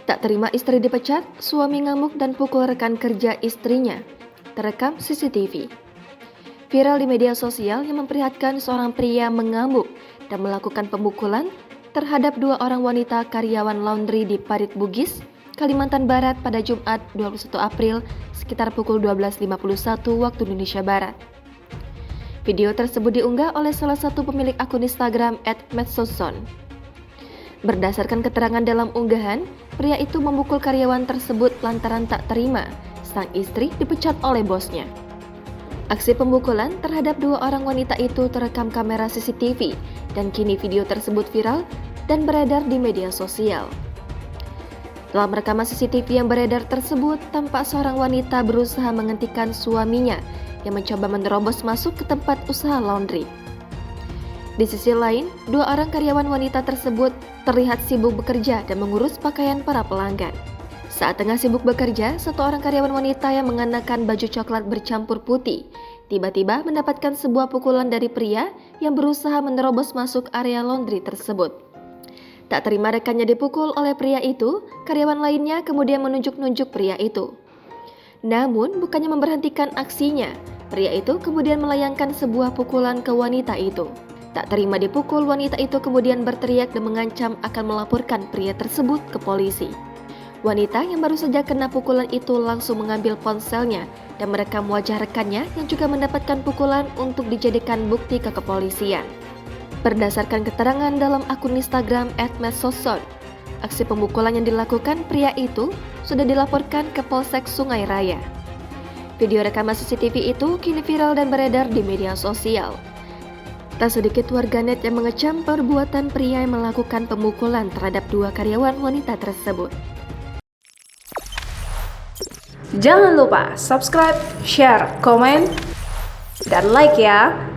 Tak terima istri dipecat, suami ngamuk dan pukul rekan kerja istrinya. Terekam CCTV. Viral di media sosial yang memperlihatkan seorang pria mengamuk dan melakukan pemukulan terhadap dua orang wanita karyawan laundry di Parit Bugis, Kalimantan Barat pada Jumat 21 April sekitar pukul 12.51 waktu Indonesia Barat. Video tersebut diunggah oleh salah satu pemilik akun Instagram @medsoson. Berdasarkan keterangan dalam unggahan, pria itu memukul karyawan tersebut lantaran tak terima sang istri dipecat oleh bosnya. Aksi pemukulan terhadap dua orang wanita itu terekam kamera CCTV dan kini video tersebut viral dan beredar di media sosial. Dalam rekaman CCTV yang beredar tersebut, tampak seorang wanita berusaha menghentikan suaminya yang mencoba menerobos masuk ke tempat usaha laundry. Di sisi lain, dua orang karyawan wanita tersebut terlihat sibuk bekerja dan mengurus pakaian para pelanggan. Saat tengah sibuk bekerja, satu orang karyawan wanita yang mengenakan baju coklat bercampur putih tiba-tiba mendapatkan sebuah pukulan dari pria yang berusaha menerobos masuk area laundry tersebut. Tak terima rekannya dipukul oleh pria itu, karyawan lainnya kemudian menunjuk-nunjuk pria itu. Namun, bukannya memberhentikan aksinya, pria itu kemudian melayangkan sebuah pukulan ke wanita itu. Tak terima dipukul, wanita itu kemudian berteriak dan mengancam akan melaporkan pria tersebut ke polisi. Wanita yang baru saja kena pukulan itu langsung mengambil ponselnya dan merekam wajah rekannya yang juga mendapatkan pukulan untuk dijadikan bukti ke kepolisian. Berdasarkan keterangan dalam akun Instagram @medsoson, aksi pemukulan yang dilakukan pria itu sudah dilaporkan ke Polsek Sungai Raya. Video rekaman CCTV itu kini viral dan beredar di media sosial. Tak sedikit warganet yang mengecam perbuatan pria yang melakukan pemukulan terhadap dua karyawan wanita tersebut. Jangan lupa subscribe, share, komen, dan like ya!